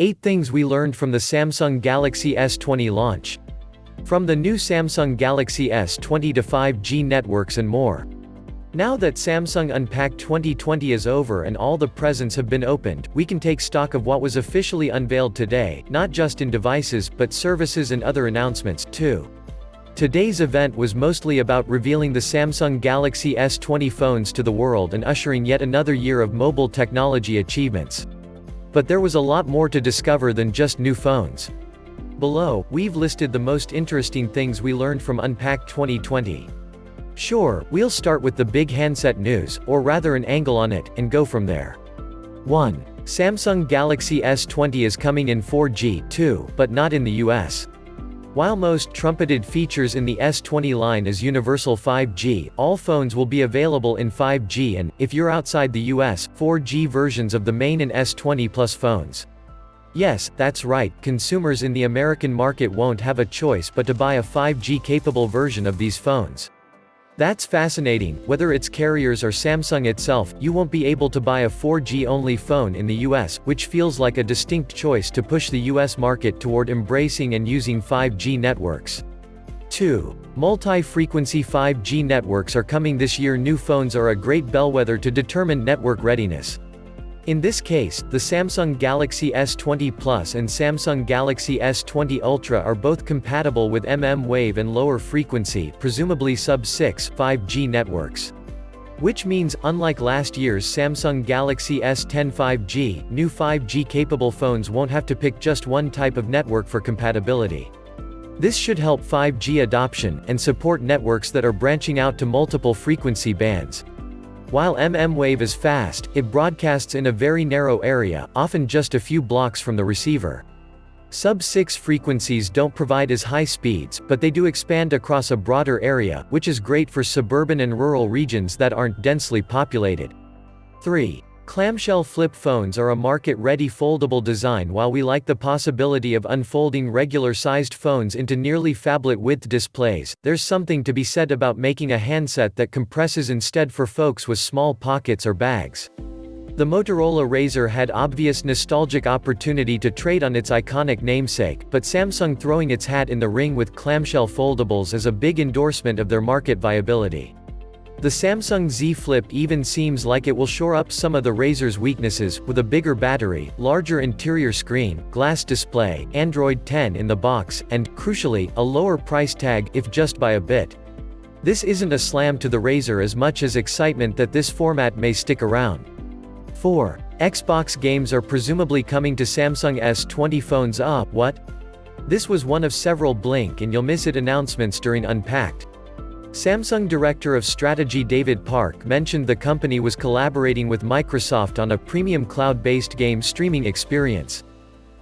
8 Things we learned from the Samsung Galaxy S20 launch. From the new Samsung Galaxy S20 to 5G networks and more. Now that Samsung Unpacked 2020 is over and all the presents have been opened, we can take stock of what was officially unveiled today, not just in devices, but services and other announcements, too. Today's event was mostly about revealing the Samsung Galaxy S20 phones to the world and ushering yet another year of mobile technology achievements. But there was a lot more to discover than just new phones. Below, we've listed the most interesting things we learned from Unpacked 2020. Sure, we'll start with the big handset news, or rather an angle on it, and go from there. 1. Samsung Galaxy S20 is coming in 4G, too, but not in the US. While most trumpeted features in the S20 line is universal 5G, all phones will be available in 5G and, if you're outside the US, 4G versions of the main and S20 Plus phones. Yes, that's right, consumers in the American market won't have a choice but to buy a 5G-capable version of these phones. That's fascinating. Whether it's carriers or Samsung itself, you won't be able to buy a 4G-only phone in the US, which feels like a distinct choice to push the US market toward embracing and using 5G networks. 2. Multi-frequency 5G networks are coming this year. New phones are a great bellwether to determine network readiness. In this case, the Samsung Galaxy S20 Plus and Samsung Galaxy S20 Ultra are both compatible with mmWave and lower frequency, presumably sub-6, 5G networks. Which means, unlike last year's Samsung Galaxy S10 5G, new 5G-capable phones won't have to pick just one type of network for compatibility. This should help 5G adoption, and support networks that are branching out to multiple frequency bands. While mmWave is fast, it broadcasts in a very narrow area, often just a few blocks from the receiver. Sub-6 frequencies don't provide as high speeds, but they do expand across a broader area, which is great for suburban and rural regions that aren't densely populated. 3. Clamshell flip phones are a market-ready foldable design. While we like the possibility of unfolding regular-sized phones into nearly phablet-width displays, there's something to be said about making a handset that compresses instead for folks with small pockets or bags. The Motorola Razr had obvious nostalgic opportunity to trade on its iconic namesake, but Samsung throwing its hat in the ring with clamshell foldables is a big endorsement of their market viability. The Samsung Z Flip even seems like it will shore up some of the Razr's weaknesses, with a bigger battery, larger interior screen, glass display, Android 10 in the box, and, crucially, a lower price tag, if just by a bit. This isn't a slam to the Razr as much as excitement that this format may stick around. 4. Xbox games are presumably coming to Samsung S20 phones. What? This was one of several blink and you'll miss it announcements during Unpacked. Samsung Director of Strategy David Park mentioned the company was collaborating with Microsoft on a premium cloud-based game streaming experience.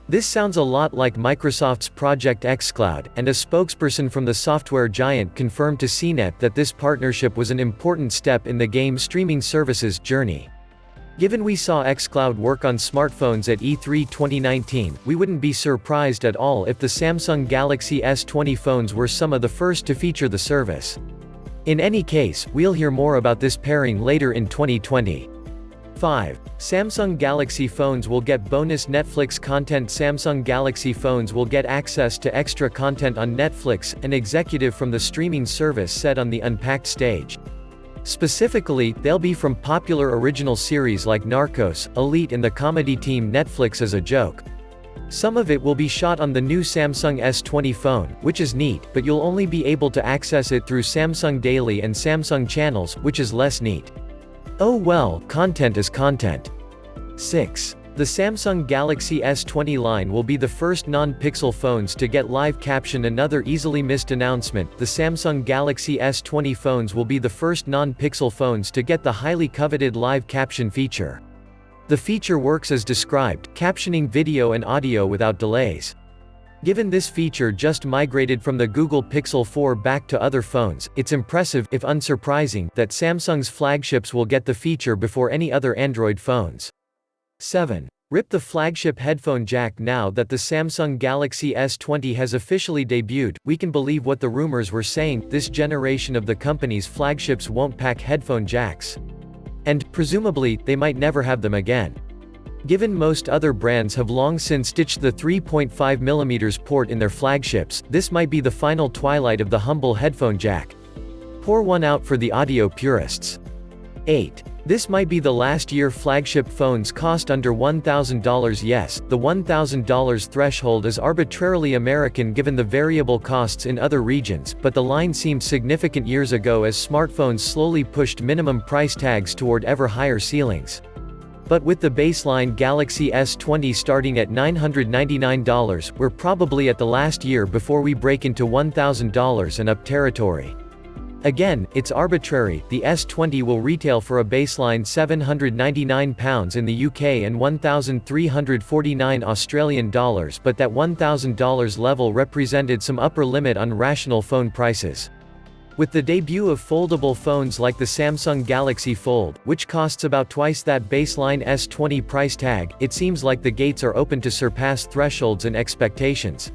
This sounds a lot like Microsoft's Project xCloud, and a spokesperson from the software giant confirmed to CNET that this partnership was an important step in the game streaming service's journey. Given we saw xCloud work on smartphones at E3 2019, we wouldn't be surprised at all if the Samsung Galaxy S20 phones were some of the first to feature the service. In any case, we'll hear more about this pairing later in 2020. 5. Samsung Galaxy phones will get bonus Netflix content. Samsung Galaxy phones will get access to extra content on Netflix, an executive from the streaming service said on the Unpacked stage. Specifically, they'll be from popular original series like Narcos, Elite and the comedy team Netflix as a joke. Some of it will be shot on the new Samsung S20 phone, which is neat, but you'll only be able to access it through Samsung Daily and Samsung Channels, which is less neat. Oh well, content is content. 6. The Samsung Galaxy S20 line will be the first non-pixel phones to get live caption. Another easily missed announcement, the Samsung Galaxy S20 phones will be the first non-pixel phones to get the highly coveted live caption feature. The feature works as described, captioning video and audio without delays. Given this feature just migrated from the Google Pixel 4 back to other phones, it's impressive, if unsurprising, that Samsung's flagships will get the feature before any other Android phones. 7. Rip the flagship headphone jack. Now that the Samsung Galaxy S20 has officially debuted, we can believe what the rumors were saying: this generation of the company's flagships won't pack headphone jacks. And, presumably, they might never have them again. Given most other brands have long since ditched the 3.5mm port in their flagships, this might be the final twilight of the humble headphone jack. Pour one out for the audio purists. 8. This might be the last year flagship phones cost under $1,000. Yes, the $1,000 threshold is arbitrarily American given the variable costs in other regions, but the line seemed significant years ago as smartphones slowly pushed minimum price tags toward ever higher ceilings. But with the baseline Galaxy S20 starting at $999, we're probably at the last year before we break into $1,000 and up territory. Again, it's arbitrary. The S20 will retail for a baseline £799 in the UK and $1,349 Australian dollars, but that $1,000 level represented some upper limit on rational phone prices. With the debut of foldable phones like the Samsung Galaxy Fold, which costs about twice that baseline S20 price tag, it seems like the gates are open to surpass thresholds and expectations.